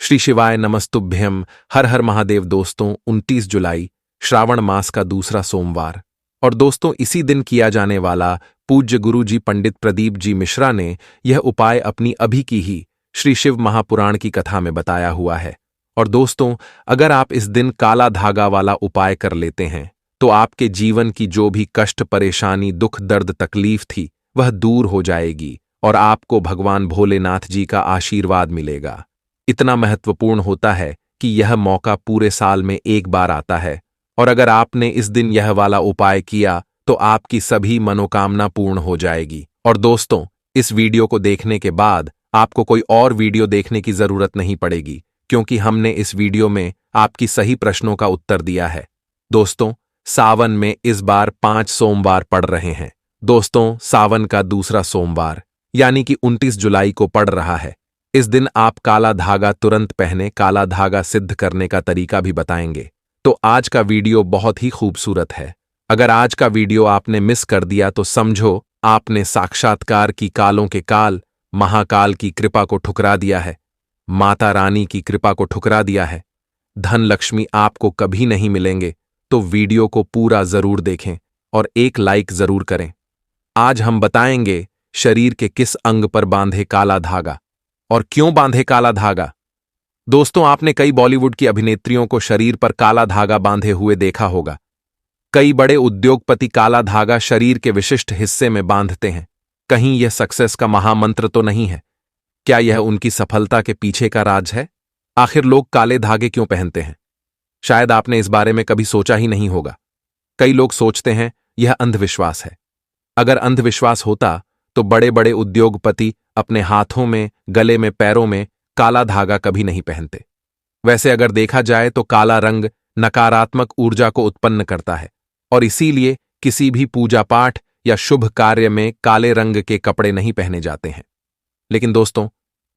श्री शिवाय नमस्तुभ्यम। हर हर महादेव। दोस्तों 29 जुलाई श्रावण मास का दूसरा सोमवार, और दोस्तों इसी दिन किया जाने वाला पूज्य गुरु जी पंडित प्रदीप जी मिश्रा ने यह उपाय अपनी अभी की ही श्री शिव महापुराण की कथा में बताया हुआ है। और दोस्तों अगर आप इस दिन काला धागा वाला उपाय कर लेते हैं तो आपके जीवन की जो भी कष्ट, परेशानी, दुख, दर्द, तकलीफ थी वह दूर हो जाएगी और आपको भगवान भोलेनाथ जी का आशीर्वाद मिलेगा। इतना महत्वपूर्ण होता है कि यह मौका पूरे साल में एक बार आता है, और अगर आपने इस दिन यह वाला उपाय किया तो आपकी सभी मनोकामना पूर्ण हो जाएगी। और दोस्तों इस वीडियो को देखने के बाद आपको कोई और वीडियो देखने की जरूरत नहीं पड़ेगी, क्योंकि हमने इस वीडियो में आपकी सही प्रश्नों का उत्तर दिया है। दोस्तों सावन में इस बार 5 सोमवार पड़ रहे हैं। दोस्तों सावन का दूसरा सोमवार यानी कि 29 जुलाई को पड़ रहा है। इस दिन आप काला धागा तुरंत पहने, काला धागा सिद्ध करने का तरीका भी बताएंगे। तो आज का वीडियो बहुत ही खूबसूरत है। अगर आज का वीडियो आपने मिस कर दिया तो समझो आपने साक्षात्कार की कालों के काल महाकाल की कृपा को ठुकरा दिया है, माता रानी की कृपा को ठुकरा दिया है। धन लक्ष्मी आपको कभी नहीं मिलेंगे, तो वीडियो को पूरा जरूर देखें और एक लाइक जरूर करें। आज हम बताएंगे शरीर के किस अंग पर बांधे काला धागा और क्यों बांधे काला धागा। दोस्तों आपने कई बॉलीवुड की अभिनेत्रियों को शरीर पर काला धागा बांधे हुए देखा होगा। कई बड़े उद्योगपति काला धागा शरीर के विशिष्ट हिस्से में बांधते हैं। कहीं यह सक्सेस का महामंत्र तो नहीं है? क्या यह उनकी सफलता के पीछे का राज है? आखिर लोग काले धागे क्यों पहनते हैं? शायद आपने इस बारे में कभी सोचा ही नहीं होगा। कई लोग सोचते हैं यह अंधविश्वास है। अगर अंधविश्वास होता तो बड़े बड़े उद्योगपति अपने हाथों में, गले में, पैरों में काला धागा कभी नहीं पहनते। वैसे अगर देखा जाए तो काला रंग नकारात्मक ऊर्जा को उत्पन्न करता है, और इसीलिए किसी भी पूजा पाठ या शुभ कार्य में काले रंग के कपड़े नहीं पहने जाते हैं। लेकिन दोस्तों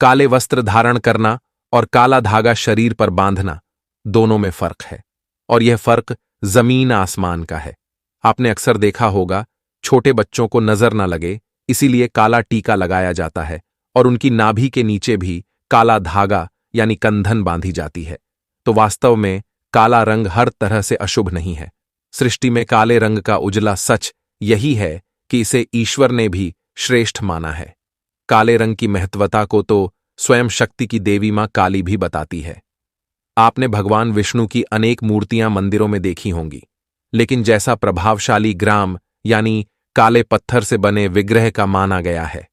काले वस्त्र धारण करना और काला धागा शरीर पर बांधना, दोनों में फर्क है, और यह फर्क जमीन आसमान का है। आपने अक्सर देखा होगा छोटे बच्चों को नजर न लगे इसीलिए काला टीका लगाया जाता है, और उनकी नाभि के नीचे भी काला धागा यानी कंधन बांधी जाती है। तो वास्तव में काला रंग हर तरह से अशुभ नहीं है। सृष्टि में काले रंग का उजला सच यही है कि इसे ईश्वर ने भी श्रेष्ठ माना है। काले रंग की महत्वता को तो स्वयं शक्ति की देवी मां काली भी बताती है। आपने भगवान विष्णु की अनेक मूर्तियां मंदिरों में देखी होंगी, लेकिन जैसा प्रभावशाली ग्राम यानी काले पत्थर से बने विग्रह का माना गया है,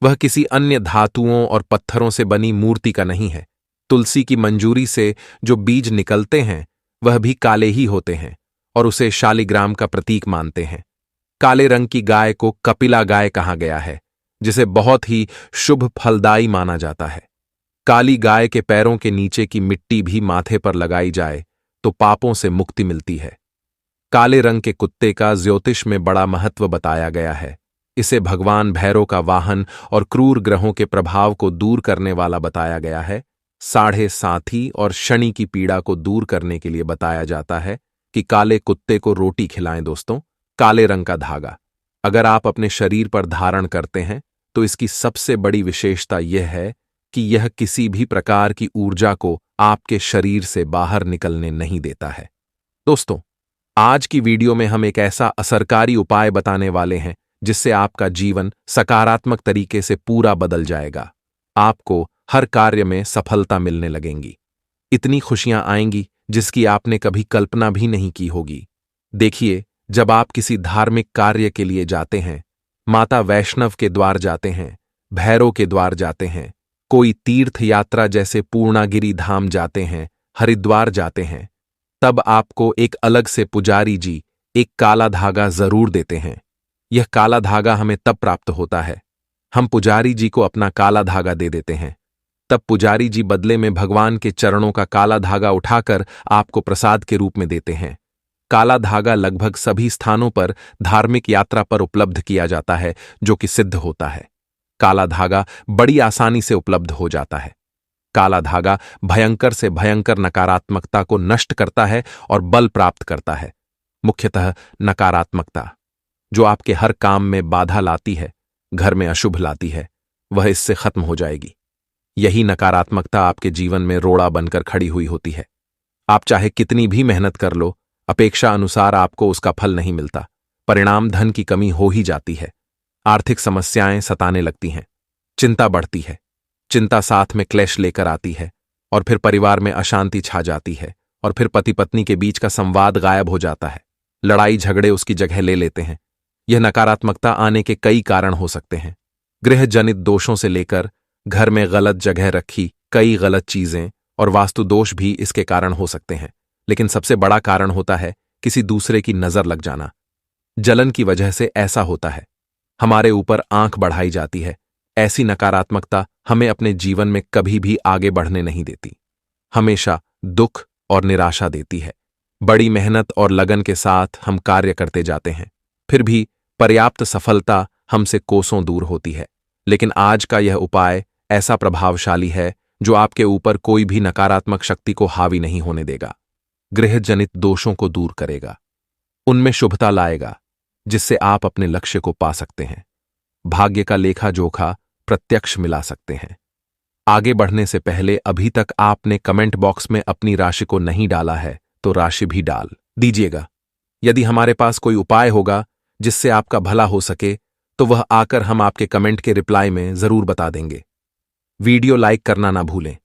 वह किसी अन्य धातुओं और पत्थरों से बनी मूर्ति का नहीं है। तुलसी की मंजूरी से जो बीज निकलते हैं वह भी काले ही होते हैं, और उसे शालिग्राम का प्रतीक मानते हैं। काले रंग की गाय को कपिला गाय कहा गया है, जिसे बहुत ही शुभ फलदायी माना जाता है। काली गाय के पैरों के नीचे की मिट्टी भी माथे पर लगाई जाए तो पापों से मुक्ति मिलती है। काले रंग के कुत्ते का ज्योतिष में बड़ा महत्व बताया गया है। इसे भगवान भैरव का वाहन और क्रूर ग्रहों के प्रभाव को दूर करने वाला बताया गया है। साढ़े साथी और शनि की पीड़ा को दूर करने के लिए बताया जाता है कि काले कुत्ते को रोटी खिलाएं। दोस्तों काले रंग का धागा अगर आप अपने शरीर पर धारण करते हैं तो इसकी सबसे बड़ी विशेषता यह है कि यह किसी भी प्रकार की ऊर्जा को आपके शरीर से बाहर निकलने नहीं देता है। दोस्तों आज की वीडियो में हम एक ऐसा असरकारी उपाय बताने वाले हैं जिससे आपका जीवन सकारात्मक तरीके से पूरा बदल जाएगा। आपको हर कार्य में सफलता मिलने लगेंगी। इतनी खुशियां आएंगी जिसकी आपने कभी कल्पना भी नहीं की होगी। देखिए, जब आप किसी धार्मिक कार्य के लिए जाते हैं, माता वैष्णव के द्वार जाते हैं, भैरव के द्वार जाते हैं, कोई तीर्थ यात्रा जैसे पूर्णागिरि धाम जाते हैं, हरिद्वार जाते हैं, तब आपको एक अलग से पुजारी जी एक काला धागा जरूर देते हैं। यह काला धागा हमें तब प्राप्त होता है, हम पुजारी जी को अपना काला धागा दे देते हैं। तब पुजारी जी बदले में भगवान के चरणों का काला धागा उठाकर आपको प्रसाद के रूप में देते हैं। काला धागा लगभग सभी स्थानों पर धार्मिक यात्रा पर उपलब्ध किया जाता है, जो कि सिद्ध होता है। काला धागा बड़ी आसानी से उपलब्ध हो जाता है। काला धागा भयंकर से भयंकर नकारात्मकता को नष्ट करता है और बल प्राप्त करता है। मुख्यतः नकारात्मकता जो आपके हर काम में बाधा लाती है, घर में अशुभ लाती है, वह इससे खत्म हो जाएगी। यही नकारात्मकता आपके जीवन में रोड़ा बनकर खड़ी हुई होती है। आप चाहे कितनी भी मेहनत कर लो, अपेक्षा अनुसार आपको उसका फल नहीं मिलता। परिणाम धन की कमी हो ही जाती है। आर्थिक समस्याएं सताने लगती हैं। चिंता बढ़ती है। चिंता साथ में क्लेश लेकर आती है और फिर परिवार में अशांति छा जाती है और फिर पति पत्नी के बीच का संवाद गायब हो जाता है। लड़ाई झगड़े उसकी जगह ले लेते हैं। यह नकारात्मकता आने के कई कारण हो सकते हैं। गृह जनित दोषों से लेकर घर में गलत जगह रखी कई गलत चीजें और वास्तु दोष भी इसके कारण हो सकते हैं। लेकिन सबसे बड़ा कारण होता है किसी दूसरे की नजर लग जाना। जलन की वजह से ऐसा होता है। हमारे ऊपर आंख बढ़ाई जाती है। ऐसी नकारात्मकता हमें अपने जीवन में कभी भी आगे बढ़ने नहीं देती। हमेशा दुख और निराशा देती है। बड़ी मेहनत और लगन के साथ हम कार्य करते जाते हैं, फिर भी पर्याप्त सफलता हमसे कोसों दूर होती है। लेकिन आज का यह उपाय ऐसा प्रभावशाली है जो आपके ऊपर कोई भी नकारात्मक शक्ति को हावी नहीं होने देगा। गृह जनित दोषों को दूर करेगा, उनमें शुभता लाएगा, जिससे आप अपने लक्ष्य को पा सकते हैं। भाग्य का लेखा जोखा प्रत्यक्ष मिला सकते हैं। आगे बढ़ने से पहले अभी तक आपने कमेंट बॉक्स में अपनी राशि को नहीं डाला है तो राशि भी डाल दीजिएगा। यदि हमारे पास कोई उपाय होगा जिससे आपका भला हो सके तो वह आकर हम आपके कमेंट के रिप्लाई में जरूर बता देंगे। वीडियो लाइक करना ना भूलें।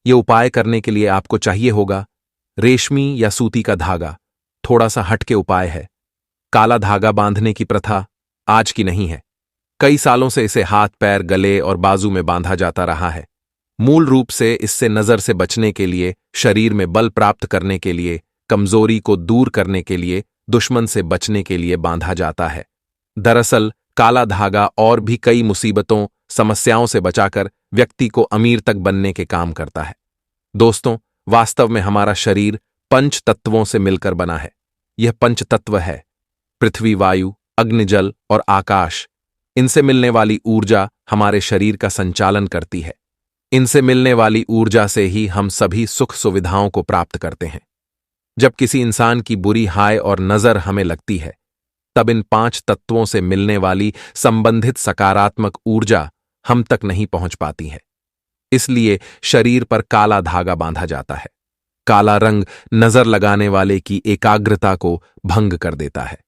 यह उपाय करने के लिए आपको चाहिए होगा रेशमी या सूती का धागा। थोड़ा सा हटके उपाय है। काला धागा बांधने की प्रथा आज की नहीं है। कई सालों से इसे हाथ पैर गले और बाजू में बांधा जाता रहा है। मूल रूप से इससे नजर से बचने के लिए, शरीर में बल प्राप्त करने के लिए, कमजोरी को दूर करने के लिए, दुश्मन से बचने के लिए बांधा जाता है। दरअसल काला धागा और भी कई मुसीबतों समस्याओं से बचाकर व्यक्ति को अमीर तक बनने के काम करता है। दोस्तों, वास्तव में हमारा शरीर पंच तत्वों से मिलकर बना है। यह पंच तत्व है पृथ्वी, वायु, अग्नि, जल और आकाश। इनसे मिलने वाली ऊर्जा हमारे शरीर का संचालन करती है। इनसे मिलने वाली ऊर्जा से ही हम सभी सुख सुविधाओं को प्राप्त करते हैं। जब किसी इंसान की बुरी हाय और नजर हमें लगती है, तब इन 5 तत्वों से मिलने वाली संबंधित सकारात्मक ऊर्जा हम तक नहीं पहुंच पाती है। इसलिए शरीर पर काला धागा बांधा जाता है। काला रंग नजर लगाने वाले की एकाग्रता को भंग कर देता है।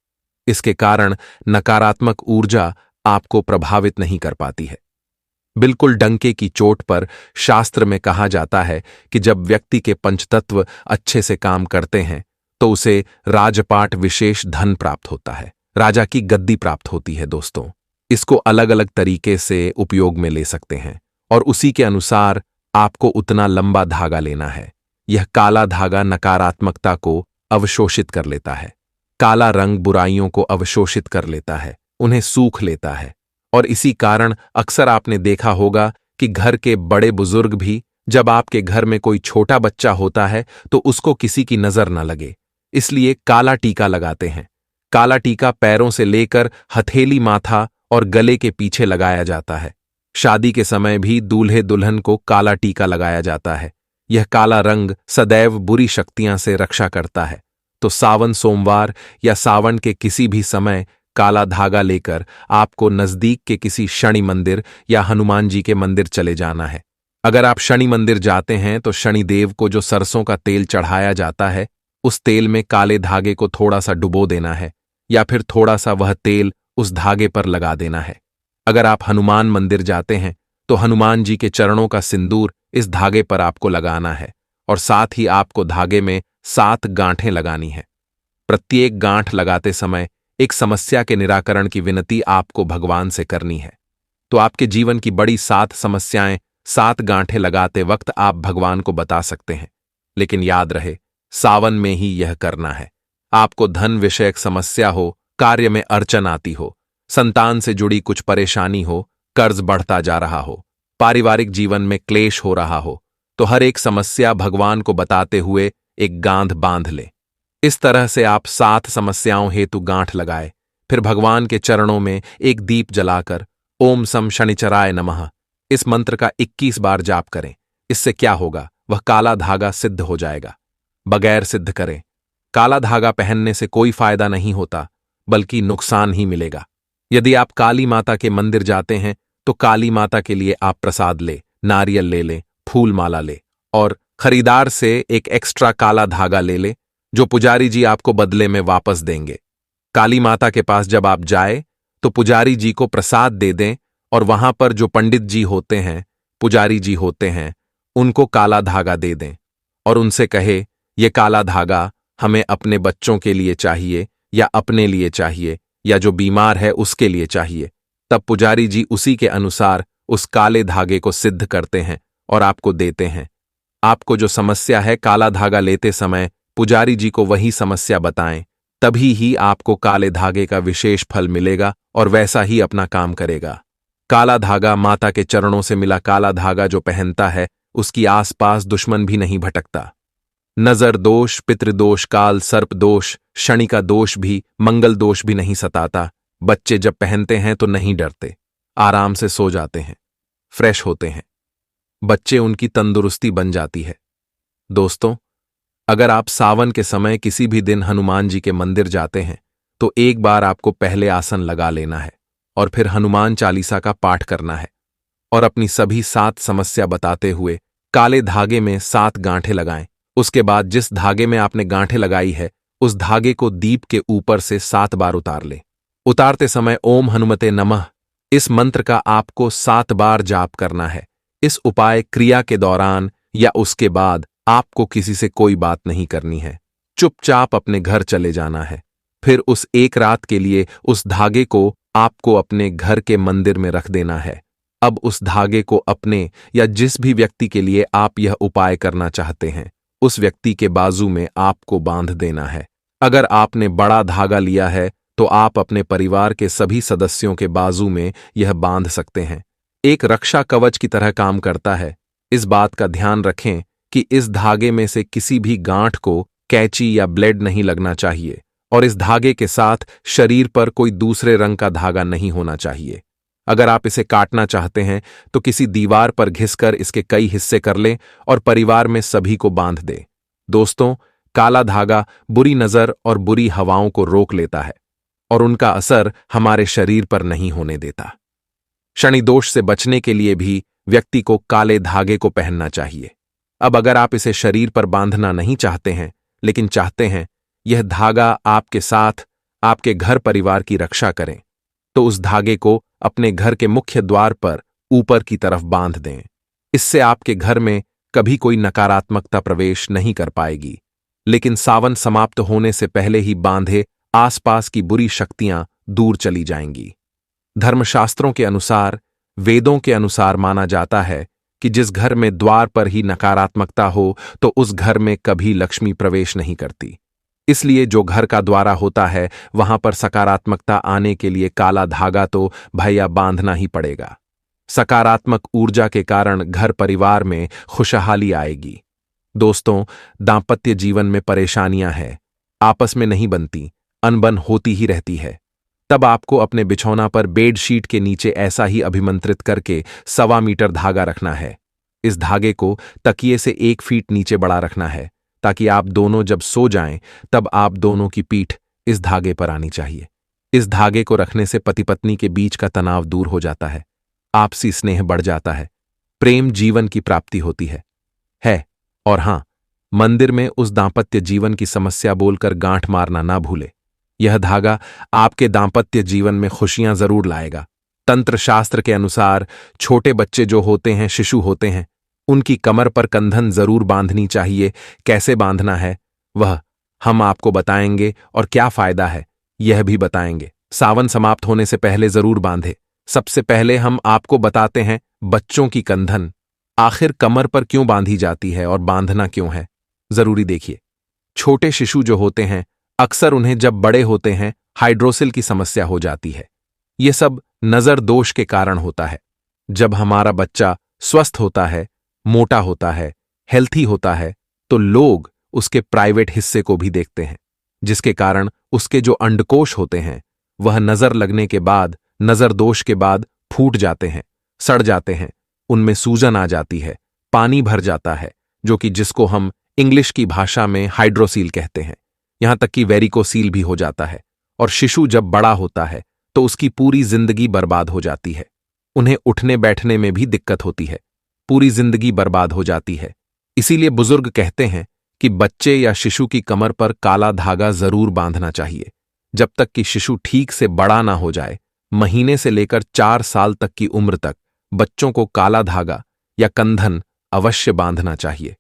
इसके कारण नकारात्मक ऊर्जा आपको प्रभावित नहीं कर पाती है। बिल्कुल डंके की चोट पर शास्त्र में कहा जाता है कि जब व्यक्ति के पंचतत्व अच्छे से काम करते हैं तो उसे राजपाट विशेष धन प्राप्त होता है, राजा की गद्दी प्राप्त होती है। दोस्तों, इसको अलग अलग तरीके से उपयोग में ले सकते हैं और उसी के अनुसार आपको उतना लंबा धागा लेना है। यह काला धागा नकारात्मकता को अवशोषित कर लेता है। काला रंग बुराइयों को अवशोषित कर लेता है, उन्हें सूख लेता है। और इसी कारण अक्सर आपने देखा होगा कि घर के बड़े बुजुर्ग भी जब आपके घर में कोई छोटा बच्चा होता है तो उसको किसी की नजर न लगे, इसलिए काला टीका लगाते हैं। काला टीका पैरों से लेकर हथेली, माथा और गले के पीछे लगाया जाता है। शादी के समय भी दूल्हे दुल्हन को काला टीका लगाया जाता है। यह काला रंग सदैव बुरी शक्तियां से रक्षा करता है। तो सावन सोमवार या सावन के किसी भी समय काला धागा लेकर आपको नजदीक के किसी शनि मंदिर या हनुमान जी के मंदिर चले जाना है। अगर आप शनि मंदिर जाते हैं तो शनि देव को जो सरसों का तेल चढ़ाया जाता है, उस तेल में काले धागे को थोड़ा सा डुबो देना है या फिर थोड़ा सा वह तेल उस धागे पर लगा देना है। अगर आप हनुमान मंदिर जाते हैं तो हनुमान जी के चरणों का सिंदूर इस धागे पर आपको लगाना है और साथ ही आपको धागे में 7 गांठें लगानी है। प्रत्येक गांठ लगाते समय एक समस्या के निराकरण की विनती आपको भगवान से करनी है। तो आपके जीवन की बड़ी 7 समस्याएं 7 गांठें लगाते वक्त आप भगवान को बता सकते हैं। लेकिन याद रहे, सावन में ही यह करना है। आपको धन विषयक समस्या हो, कार्य में अड़चन आती हो, संतान से जुड़ी कुछ परेशानी हो, कर्ज बढ़ता जा रहा हो, पारिवारिक जीवन में क्लेश हो रहा हो, तो हर एक समस्या भगवान को बताते हुए एक गांठ बांध ले। इस तरह से आप 7 समस्याओं हेतु गांठ लगाए, फिर भगवान के चरणों में एक दीप जलाकर ओम सम शनिचराय नमः इस मंत्र का 21 बार जाप करें। इससे क्या होगा, वह काला धागा सिद्ध हो जाएगा। बगैर सिद्ध करें। काला धागा पहनने से कोई फायदा नहीं होता, बल्कि नुकसान ही मिलेगा। यदि आप काली माता के मंदिर जाते हैं तो काली माता के लिए आप प्रसाद ले, नारियल ले ले, फूल माला ले और खरीदार से एक एक्स्ट्रा काला धागा ले ले जो पुजारी जी आपको बदले में वापस देंगे। काली माता के पास जब आप जाए तो पुजारी जी को प्रसाद दे दें और वहां पर जो पंडित जी होते हैं, पुजारी जी होते हैं, उनको काला धागा दे दें और उनसे कहे ये काला धागा हमें अपने बच्चों के लिए चाहिए या अपने लिए चाहिए या जो बीमार है उसके लिए चाहिए। तब पुजारी जी उसी के अनुसार उस काले धागे को सिद्ध करते हैं और आपको देते हैं। आपको जो समस्या है काला धागा लेते समय पुजारी जी को वही समस्या बताएं, तभी ही आपको काले धागे का विशेष फल मिलेगा और वैसा ही अपना काम करेगा। काला धागा माता के चरणों से मिला काला धागा जो पहनता है उसकी आसपास दुश्मन भी नहीं भटकता। नजर दोष, पितृदोष, काल सर्प दोष, शनि का दोष भी, मंगल दोष भी नहीं सताता। बच्चे जब पहनते हैं तो नहीं डरते, आराम से सो जाते हैं, फ्रेश होते हैं, बच्चे उनकी तंदुरुस्ती बन जाती है। दोस्तों, अगर आप सावन के समय किसी भी दिन हनुमान जी के मंदिर जाते हैं तो एक बार आपको पहले आसन लगा लेना है और फिर हनुमान चालीसा का पाठ करना है और अपनी सभी 7 समस्या बताते हुए काले धागे में 7 गांठें लगाएं। उसके बाद जिस धागे में आपने गांठें लगाई है उस धागे को दीप के ऊपर से 7 बार उतार लें। उतारते समय ओम हनुमते नमः इस मंत्र का आपको 7 बार जाप करना है। इस उपाय क्रिया के दौरान या उसके बाद आपको किसी से कोई बात नहीं करनी है, चुपचाप अपने घर चले जाना है। फिर उस एक रात के लिए उस धागे को आपको अपने घर के मंदिर में रख देना है। अब उस धागे को अपने या जिस भी व्यक्ति के लिए आप यह उपाय करना चाहते हैं उस व्यक्ति के बाजू में आपको बांध देना है। अगर आपने बड़ा धागा लिया है तो आप अपने परिवार के सभी सदस्यों के बाजू में यह बांध सकते हैं। एक रक्षा कवच की तरह काम करता है। इस बात का ध्यान रखें कि इस धागे में से किसी भी गांठ को कैंची या ब्लेड नहीं लगना चाहिए और इस धागे के साथ शरीर पर कोई दूसरे रंग का धागा नहीं होना चाहिए। अगर आप इसे काटना चाहते हैं तो किसी दीवार पर घिसकर इसके कई हिस्से कर लें और परिवार में सभी को बांध दें। दोस्तों, काला धागा बुरी नजर और बुरी हवाओं को रोक लेता है और उनका असर हमारे शरीर पर नहीं होने देता। शनि दोष से बचने के लिए भी व्यक्ति को काले धागे को पहनना चाहिए। अब अगर आप इसे शरीर पर बांधना नहीं चाहते हैं लेकिन चाहते हैं यह धागा आपके साथ आपके घर परिवार की रक्षा करें तो उस धागे को अपने घर के मुख्य द्वार पर ऊपर की तरफ बांध दें। इससे आपके घर में कभी कोई नकारात्मकता प्रवेश नहीं कर पाएगी। लेकिन सावन समाप्त होने से पहले ही बांधे आसपास की बुरी शक्तियां दूर चली जाएंगी। धर्मशास्त्रों के अनुसार, वेदों के अनुसार माना जाता है कि जिस घर में द्वार पर ही नकारात्मकता हो तो उस घर में कभी लक्ष्मी प्रवेश नहीं करती। इसलिए जो घर का द्वारा होता है वहां पर सकारात्मकता आने के लिए काला धागा तो भैया बांधना ही पड़ेगा। सकारात्मक ऊर्जा के कारण घर परिवार में खुशहाली आएगी। दोस्तों, दांपत्य जीवन में परेशानियां हैं, आपस में नहीं बनती, अनबन होती ही रहती है। तब आपको अपने बिछौना पर बेडशीट के नीचे ऐसा ही अभिमंत्रित करके 1.25 मीटर धागा रखना है। इस धागे को तकिए से 1 फीट नीचे बढ़ा रखना है ताकि आप दोनों जब सो जाएं तब आप दोनों की पीठ इस धागे पर आनी चाहिए। इस धागे को रखने से पति पत्नी के बीच का तनाव दूर हो जाता है, आपसी स्नेह बढ़ जाता है, प्रेम जीवन की प्राप्ति होती है। और हां, मंदिर में उस दांपत्य जीवन की समस्या बोलकर गांठ मारना ना भूले। यह धागा आपके दांपत्य जीवन में खुशियां जरूर लाएगा। तंत्र शास्त्र के अनुसार छोटे बच्चे जो होते हैं, शिशु होते हैं, उनकी कमर पर कंधन जरूर बांधनी चाहिए। कैसे बांधना है वह हम आपको बताएंगे और क्या फायदा है यह भी बताएंगे। सावन समाप्त होने से पहले जरूर बांधे। सबसे पहले हम आपको बताते हैं बच्चों की कंधन आखिर कमर पर क्यों बांधी जाती है और बांधना क्यों है, जरूरी देखिए। छोटे शिशु जो होते हैं अक्सर उन्हें जब बड़े होते हैं हाइड्रोसिल की समस्या हो जाती है। यह सब नजर दोष के कारण होता है। जब हमारा बच्चा स्वस्थ होता है, मोटा होता है, हेल्थी होता है तो लोग उसके प्राइवेट हिस्से को भी देखते हैं, जिसके कारण उसके जो अंडकोश होते हैं वह नजर लगने के बाद, नजर दोष के बाद फूट जाते हैं, सड़ जाते हैं, उनमें सूजन आ जाती है, पानी भर जाता है, जो कि जिसको हम इंग्लिश की भाषा में हाइड्रोसील कहते हैं। यहां तक कि वेरिकोसील भी हो जाता है। और शिशु जब बड़ा होता है तो उसकी पूरी जिंदगी बर्बाद हो जाती है। उन्हें उठने बैठने में भी दिक्कत होती है। पूरी जिंदगी बर्बाद हो जाती है। इसीलिए बुजुर्ग कहते हैं कि बच्चे या शिशु की कमर पर काला धागा जरूर बांधना चाहिए। जब तक कि शिशु ठीक से बड़ा ना हो जाए, महीने से लेकर 4 साल तक की उम्र तक बच्चों को काला धागा या कंधन अवश्य बांधना चाहिए।